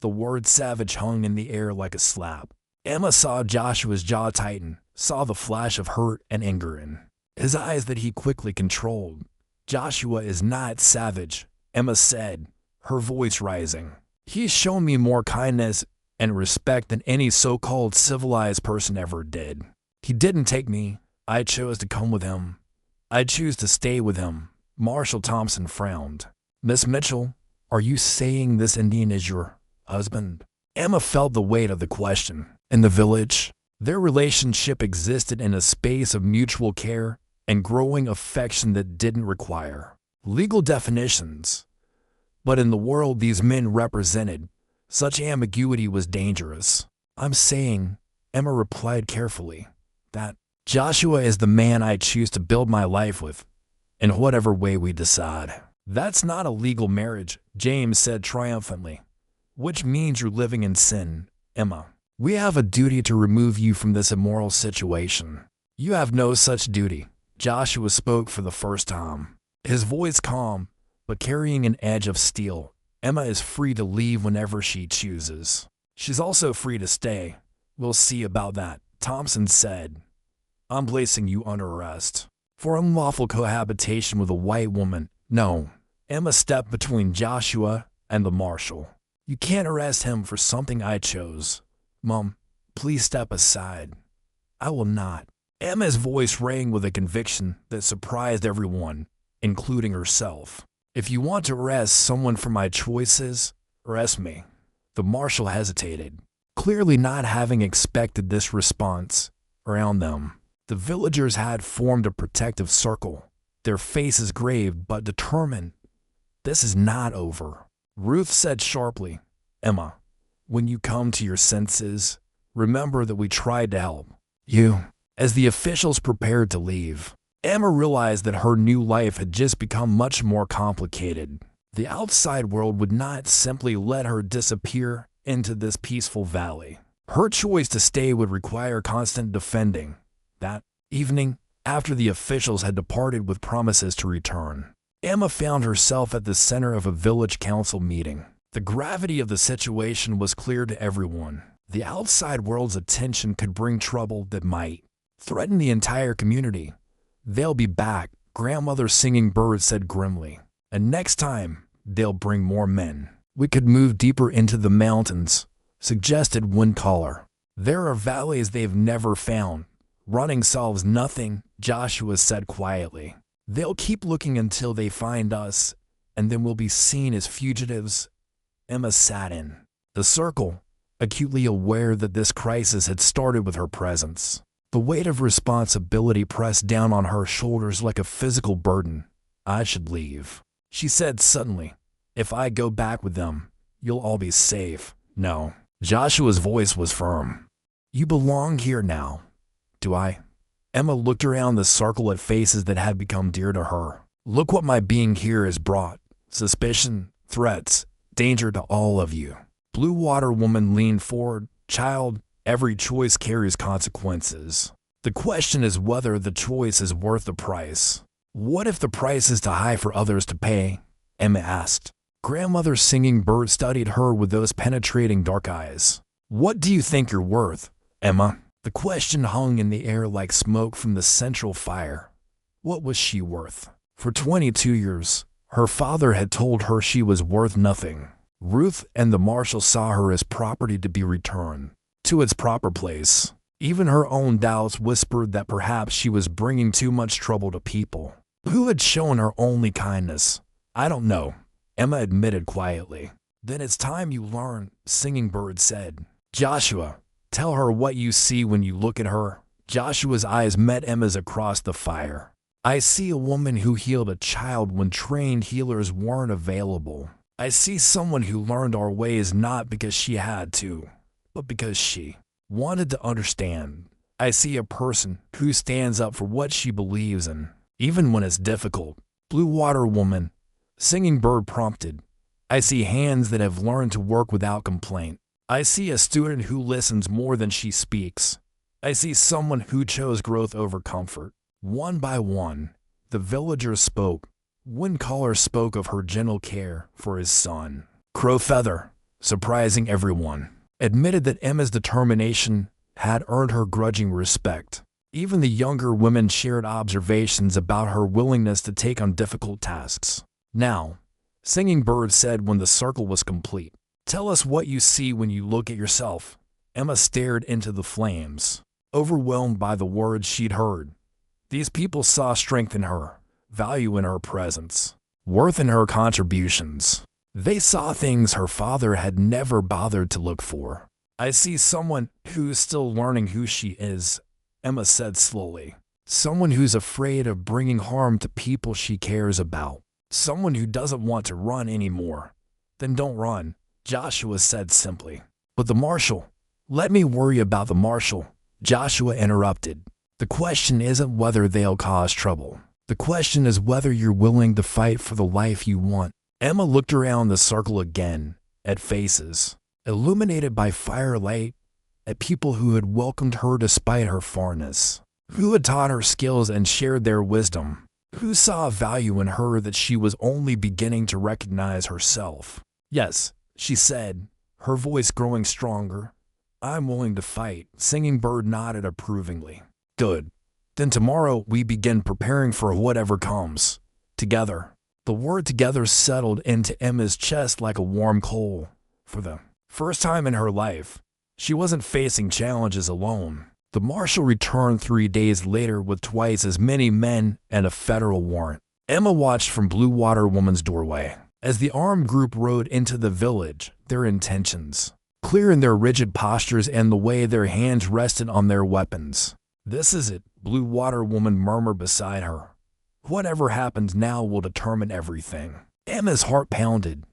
The word savage hung in the air like a slap. Emma saw Joshua's jaw tighten, saw the flash of hurt and anger in his eyes that he quickly controlled. Joshua is not savage, Emma said, her voice rising. He's shown me more kindness and respect than any so-called civilized person ever did. He didn't take me. I chose to come with him. I choose to stay with him. Marshal Thompson frowned. Miss Mitchell, are you saying this Indian is your husband? Emma felt the weight of the question. In the village, their relationship existed in a space of mutual care and growing affection that didn't require legal definitions. But in the world these men represented, such ambiguity was dangerous. I'm saying, Emma replied carefully, that Joshua is the man I choose to build my life with, in whatever way we decide. That's not a legal marriage, James said triumphantly. Which means you're living in sin, Emma. We have a duty to remove you from this immoral situation. You have no such duty. Joshua spoke for the first time, his voice calm, but carrying an edge of steel. Emma is free to leave whenever she chooses. She's also free to stay. We'll see about that, Thompson said. I'm placing you under arrest for unlawful cohabitation with a white woman. No. Emma stepped between Joshua and the marshal. You can't arrest him for something I chose. Mom, please step aside. I will not. Emma's voice rang with a conviction that surprised everyone, including herself. If you want to arrest someone for my choices, arrest me. The marshal hesitated, clearly not having expected this response around them. The villagers had formed a protective circle, their faces grave but determined. This is not over. Ruth said sharply, Emma, when you come to your senses, remember that we tried to help you. As the officials prepared to leave, Emma realized that her new life had just become much more complicated. The outside world would not simply let her disappear into this peaceful valley. Her choice to stay would require constant defending. That evening, after the officials had departed with promises to return, Emma found herself at the center of a village council meeting. The gravity of the situation was clear to everyone. The outside world's attention could bring trouble that might threaten the entire community. They'll be back, Grandmother Singing Bird said grimly. And next time, they'll bring more men. We could move deeper into the mountains, suggested one caller. There are valleys they've never found. Running solves nothing, Joshua said quietly. They'll keep looking until they find us, and then we'll be seen as fugitives. Emma sat in the circle, acutely aware that this crisis had started with her presence. The weight of responsibility pressed down on her shoulders like a physical burden. I should leave, she said suddenly. If I go back with them, you'll all be safe. No. Joshua's voice was firm. You belong here now. Do I? Emma looked around the circle at faces that had become dear to her. Look what my being here has brought. Suspicion, threats, danger to all of you. Blue Water Woman leaned forward. Child, every choice carries consequences. The question is whether the choice is worth the price. What if the price is too high for others to pay? Emma asked. Grandmother Singing Bird studied her with those penetrating dark eyes. What do you think you're worth, Emma? The question hung in the air like smoke from the central fire. What was she worth? For 22 years, her father had told her she was worth nothing. Ruth and the marshal saw her as property to be returned to its proper place. Even her own doubts whispered that perhaps she was bringing too much trouble to people who had shown her only kindness. I don't know, Emma admitted quietly. Then it's time you learn, Singing Bird said. Joshua, tell her what you see when you look at her. Joshua's eyes met Emma's across the fire. I see a woman who healed a child when trained healers weren't available. I see someone who learned our ways not because she had to, but because she wanted to understand. I see a person who stands up for what she believes in, even when it's difficult. Blue Water Woman, Singing Bird prompted. I see hands that have learned to work without complaint. I see a student who listens more than she speaks. I see someone who chose growth over comfort. One by one, the villagers spoke. One caller spoke of her gentle care for his son. Crow Feather, surprising everyone, admitted that Emma's determination had earned her grudging respect. Even the younger women shared observations about her willingness to take on difficult tasks. "Now," Singing Bird said when the circle was complete, "tell us what you see when you look at yourself." Emma stared into the flames, overwhelmed by the words she'd heard. These people saw strength in her, value in her presence, worth in her contributions. They saw things her father had never bothered to look for. "I see someone who's still learning who she is," Emma said slowly. "Someone who's afraid of bringing harm to people she cares about. Someone who doesn't want to run anymore." "Then don't run," Joshua said simply. "But the marshal—" "Let me worry about the marshal," Joshua interrupted. "The question isn't whether they'll cause trouble. The question is whether you're willing to fight for the life you want." Emma looked around the circle again, at faces illuminated by firelight, at people who had welcomed her despite her foreignness, who had taught her skills and shared their wisdom, who saw a value in her that she was only beginning to recognize herself. "Yes," she said, her voice growing stronger. "I'm willing to fight." Singing Bird nodded approvingly. "Good. Then tomorrow we begin preparing for whatever comes. Together." The word "together" settled into Emma's chest like a warm coal. For the first time in her life, she wasn't facing challenges alone. The marshal returned 3 days later with twice as many men and a federal warrant. Emma watched from Blue Water Woman's doorway as the armed group rode into the village, their intentions clear in their rigid postures and the way their hands rested on their weapons. "This is it," Blue Water Woman murmured beside her. "Whatever happens now will determine everything." Emma's heart pounded,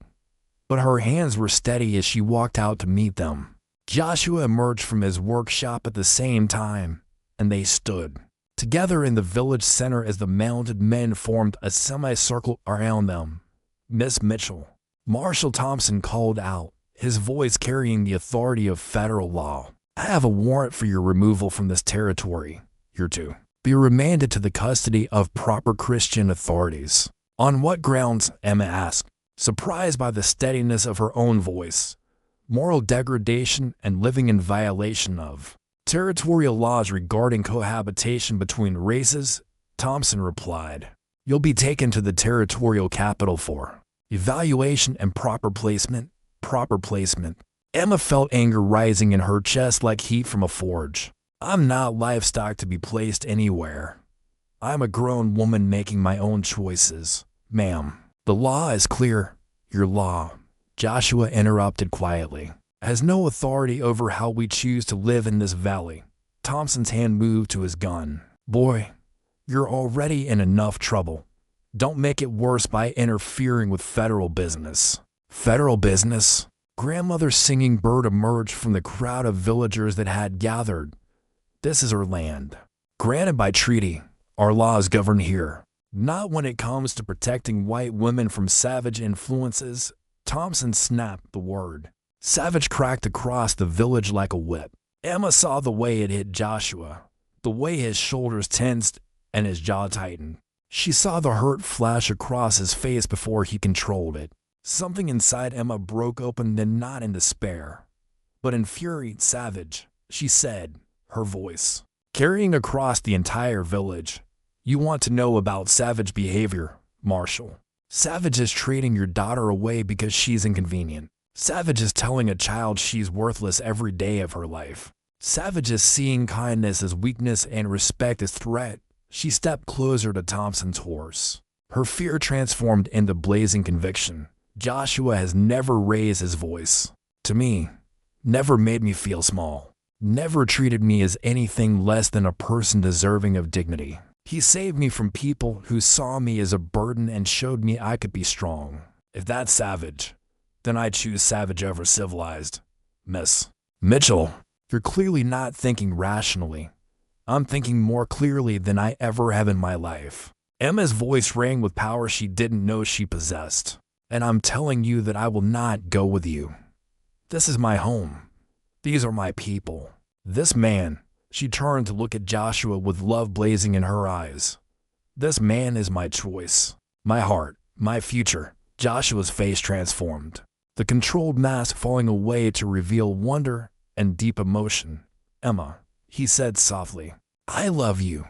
but her hands were steady as she walked out to meet them. Joshua emerged from his workshop at the same time, and they stood together in the village center as the mounted men formed a semicircle around them. "Miss Mitchell," Marshal Thompson called out, his voice carrying the authority of federal law. "I have a warrant for your removal from this territory. You're to be remanded to the custody of proper Christian authorities." "On what grounds?" Emma asked, surprised by the steadiness of her own voice. "Moral degradation and living in violation of territorial laws regarding cohabitation between races," Thompson replied. "You'll be taken to the territorial capital for evaluation and proper placement." Proper placement. Emma felt anger rising in her chest like heat from a forge. "I'm not livestock to be placed anywhere. I'm a grown woman making my own choices, ma'am." "The law is clear." "Your law," Joshua interrupted quietly, "has no authority over how we choose to live in this valley." Thompson's hand moved to his gun. "Boy, you're already in enough trouble. Don't make it worse by interfering with federal business." "Federal business?" Grandmother Singing Bird emerged from the crowd of villagers that had gathered. "This is our land, granted by treaty. Our laws govern here. Not when it comes to protecting white women from savage influences." Thompson snapped the word. Savage cracked across the village like a whip. Emma saw the way it hit Joshua, the way his shoulders tensed and his jaw tightened. She saw the hurt flash across his face before he controlled it. Something inside Emma broke open, then not in despair, but in fury. "Savage," she said, her voice carrying across the entire village. "You want to know about savage behavior, Marshal. Savage is trading your daughter away because she's inconvenient. Savage is telling a child she's worthless every day of her life. Savage is seeing kindness as weakness and respect as threat." She stepped closer to Thompson's horse, her fear transformed into blazing conviction. "Joshua has never raised his voice to me, never made me feel small, never treated me as anything less than a person deserving of dignity. He saved me from people who saw me as a burden and showed me I could be strong. If that's savage, then I choose savage over civilized." "Miss Mitchell, you're clearly not thinking rationally." "I'm thinking more clearly than I ever have in my life." Emma's voice rang with power she didn't know she possessed. "And I'm telling you that I will not go with you. This is my home. These are my people. This man," she turned to look at Joshua with love blazing in her eyes. "This man is my choice, my heart, my future." Joshua's face transformed, the controlled mask falling away to reveal wonder and deep emotion. "Emma," he said softly, I love you,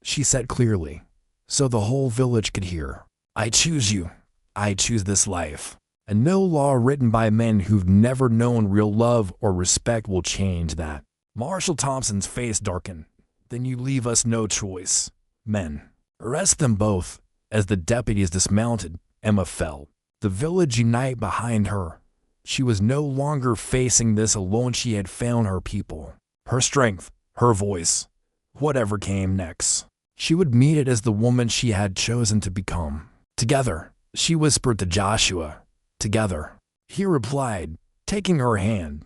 she said clearly, so the whole village could hear. I choose you. I choose this life. And no law written by men who've never known real love or respect will change that. Marshal Thompson's face darkened. Then you leave us no choice. Men, arrest them both. As the deputies dismounted, Emma fell. The village unite behind her. She was no longer facing this alone. She had found her people, her strength, her voice. Whatever came next, she would meet it as the woman she had chosen to become. Together, she whispered to Joshua. Together, he replied, taking her hand.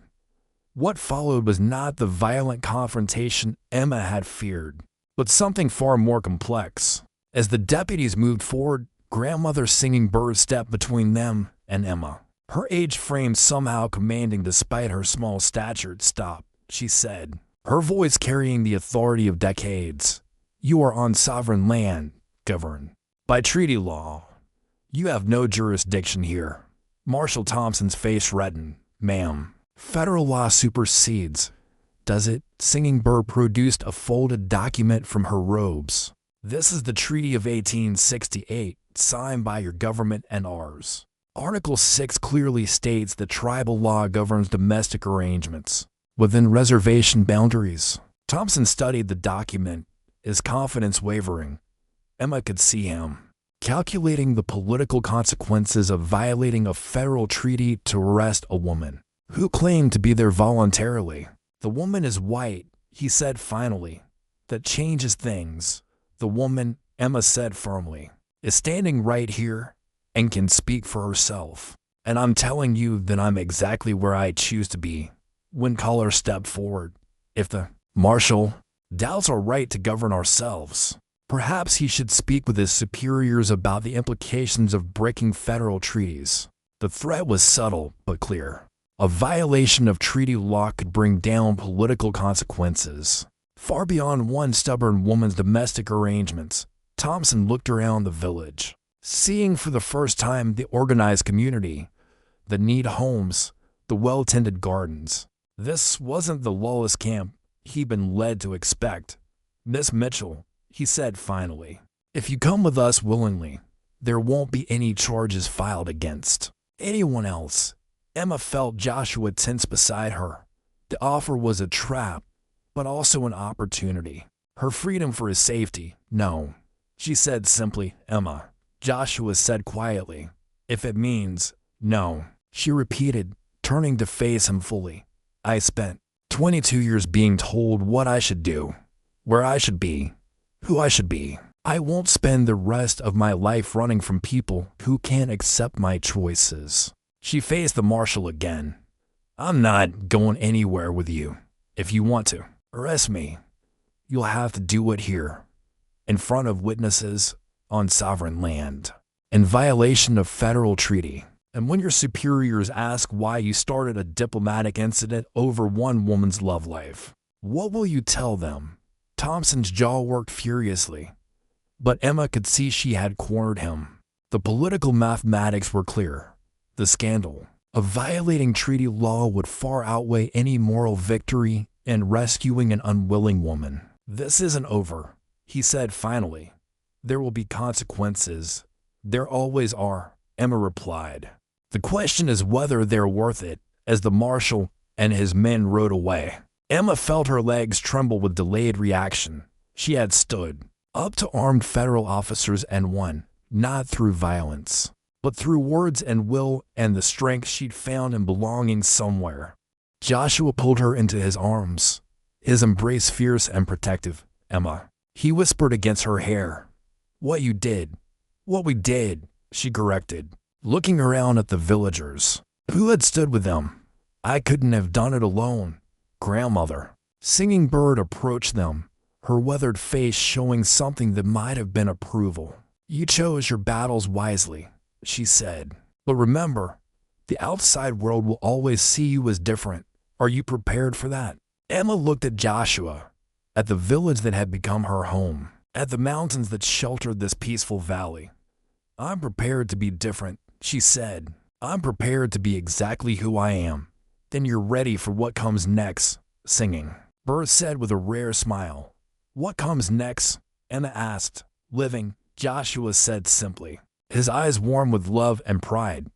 What followed was not the violent confrontation Emma had feared, but something far more complex. As the deputies moved forward, Grandmother Singing Bird stepped between them and Emma. Her age frame somehow commanding despite her small stature. Stop, she said, her voice carrying the authority of decades. You are on sovereign land, governed by treaty law. You have no jurisdiction here. Marshal Thompson's face reddened. Ma'am, federal law supersedes. Does it? Singing Bird produced a folded document from her robes. This is the Treaty of 1868, signed by your government and ours. Article 6 clearly states that tribal law governs domestic arrangements within reservation boundaries. Thompson studied the document, his confidence wavering. Emma could see him calculating the political consequences of violating a federal treaty to arrest a woman who claimed to be there voluntarily. The woman is white, he said finally. That changes things. The woman, Emma said firmly, is standing right here and can speak for herself. And I'm telling you that I'm exactly where I choose to be. When caller stepped forward, if the marshal doubts our right to govern ourselves, perhaps he should speak with his superiors about the implications of breaking federal treaties. The threat was subtle but clear. A violation of treaty law could bring down political consequences far beyond one stubborn woman's domestic arrangements. Thompson looked around the village, seeing for the first time the organized community, the neat homes, the well-tended gardens. This wasn't the lawless camp he'd been led to expect. Miss Mitchell, he said finally, if you come with us willingly, there won't be any charges filed against anyone else. Emma felt Joshua tense beside her. The offer was a trap, but also an opportunity. Her freedom for his safety. No, she said simply. Emma, Joshua said quietly. If it means no, she repeated, turning to face him fully. I spent 22 years being told what I should do, where I should be, who I should be. I won't spend the rest of my life running from people who can't accept my choices. She faced the marshal again. I'm not going anywhere with you. If you want to arrest me, you'll have to do it here, in front of witnesses, on sovereign land, in violation of federal treaty. And when your superiors ask why you started a diplomatic incident over one woman's love life, what will you tell them? Thompson's jaw worked furiously, but Emma could see she had cornered him. The political mathematics were clear. The scandal of violating treaty law would far outweigh any moral victory in rescuing an unwilling woman. This isn't over, he said finally. There will be consequences. There always are, Emma replied. The question is whether they're worth it. As the marshal and his men rode away, Emma felt her legs tremble with delayed reaction. She had stood up to armed federal officers and won, not through violence, but through words and will and the strength she'd found in belonging somewhere. Joshua pulled her into his arms, his embrace fierce and protective. Emma, he whispered against her hair. What you did, what we did, she corrected, looking around at the villagers who had stood with them. I couldn't have done it alone. Grandmother, Singing Bird approached them, her weathered face showing something that might have been approval. You chose your battles wisely, she said. But remember, the outside world will always see you as different. Are you prepared for that? Emma looked at Joshua, at the village that had become her home, at the mountains that sheltered this peaceful valley. I'm prepared to be different, she said. I'm prepared to be exactly who I am. Then you're ready for what comes next, Singing Bird said with a rare smile. "What comes next?" Emma asked. "Living," Joshua said simply, his eyes warm with love and pride.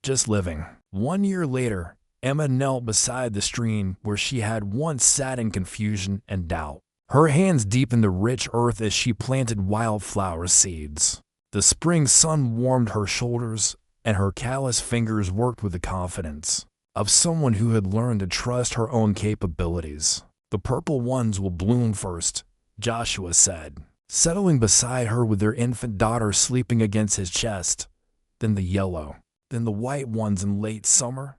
"Just living." 1 year later, Emma knelt beside the stream where she had once sat in confusion and doubt, her hands deep in the rich earth as she planted wildflower seeds. The spring sun warmed her shoulders, and her callous fingers worked with the confidence of someone who had learned to trust her own capabilities. "The purple ones will bloom first," Joshua said, settling beside her with their infant daughter sleeping against his chest. "Then the yellow, then the white ones in late summer."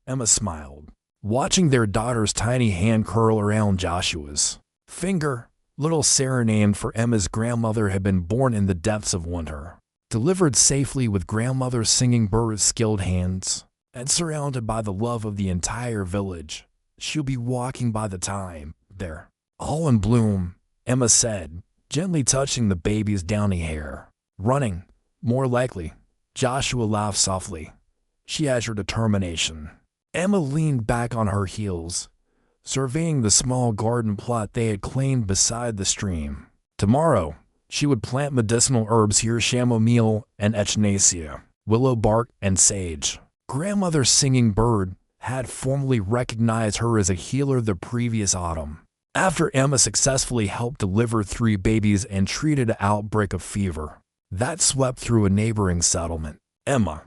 Emma smiled, watching their daughter's tiny hand curl around Joshua's finger. Little Sarah, named for Emma's grandmother, had been born in the depths of winter, delivered safely with grandmother's singing bird's skilled hands, and surrounded by the love of the entire village. "She'll be walking by the time they're all in bloom," Emma said, gently touching the baby's downy hair. "Running, more likely," Joshua laughed softly. "She has her determination." Emma leaned back on her heels, surveying the small garden plot they had claimed beside the stream. Tomorrow, she would plant medicinal herbs here: chamomile and echinacea, willow bark and sage. Grandmother's singing bird had formally recognized her as a healer the previous autumn, after Emma successfully helped deliver 3 babies and treated an outbreak of fever that swept through a neighboring settlement. "Emma,"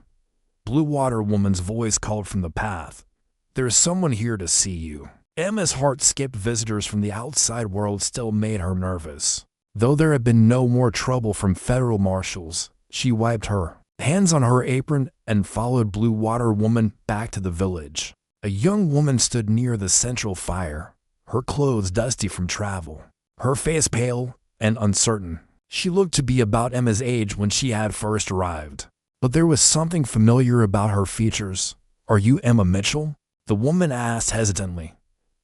Blue Water Woman's voice called from the path, "there's someone here to see you." Emma's heart skipped. Visitors from the outside world still made her nervous. Though there had been no more trouble from federal marshals, she wiped her hands on her apron and followed Blue Water Woman back to the village. A young woman stood near the central fire, her clothes dusty from travel, her face pale and uncertain. She looked to be about Emma's age when she had first arrived, but there was something familiar about her features. "Are you Emma Mitchell?" the woman asked hesitantly.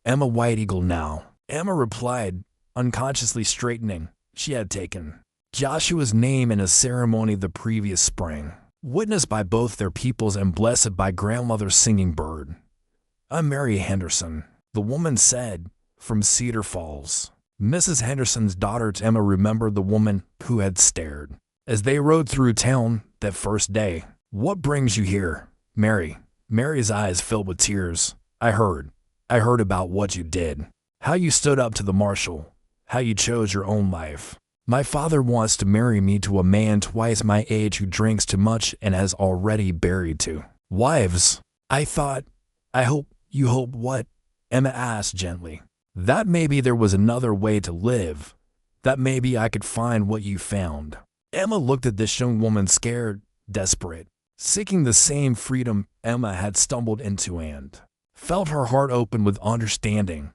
"Emma White Eagle now," Emma replied, unconsciously straightening. She had taken Joshua's name in a ceremony the previous spring, witnessed by both their peoples and blessed by grandmother's singing bird. "I'm Mary Henderson," the woman said, "from Cedar Falls." Mrs. Henderson's daughter Emma remembered the woman who had stared as they rode through town that first day. "What brings you here, Mary?" Mary's eyes filled with tears. I heard about what you did. How you stood up to the marshal. How you chose your own life. My father wants to marry me to a man twice my age who drinks too much and has already buried 2 wives. I hope what?" Emma asked gently. "That maybe there was another way to live. That maybe I could find what you found." Emma looked at this young woman, scared, desperate, seeking the same freedom Emma had stumbled into, and felt her heart open with understanding.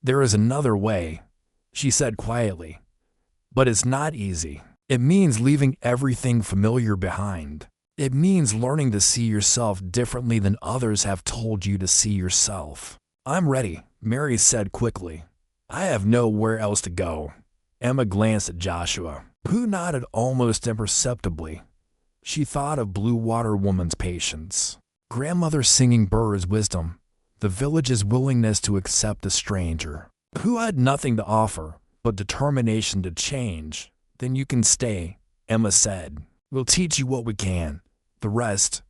"There is another way," she said quietly. "But it's not easy. It means leaving everything familiar behind. It means learning to see yourself differently than others have told you to see yourself." "I'm ready," Mary said quickly. "I have nowhere else to go." Emma glanced at Joshua, who nodded almost imperceptibly. She thought of Blue Water Woman's patience, grandmother's singing bird's wisdom, the village's willingness to accept a stranger who had nothing to offer but determination to change. "Then you can stay," Emma said. "We'll teach you what we can. The rest,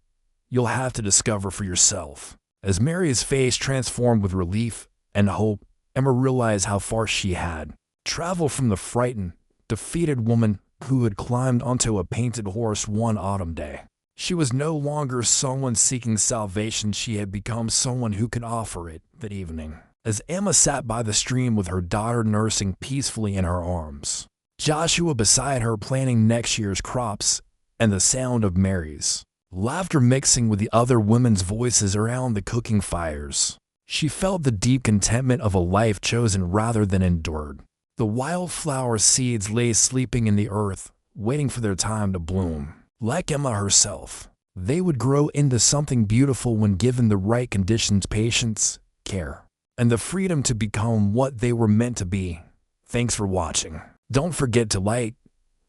you'll have to discover for yourself." As Mary's face transformed with relief and hope, Emma realized how far she had traveled from the frightened, defeated woman who had climbed onto a painted horse one autumn day. She was no longer someone seeking salvation. She had become someone who could offer it that evening. As Emma sat by the stream with her daughter nursing peacefully in her arms, Joshua beside her planting next year's crops, and the sound of Mary's laughter mixing with the other women's voices around the cooking fires, she felt the deep contentment of a life chosen rather than endured. The wildflower seeds lay sleeping in the earth, waiting for their time to bloom. Like Emma herself, they would grow into something beautiful when given the right conditions: patience, care, and the freedom to become what they were meant to be. Thanks for watching. Don't forget to like,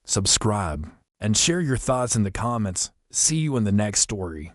subscribe, and share your thoughts in the comments. See you in the next story.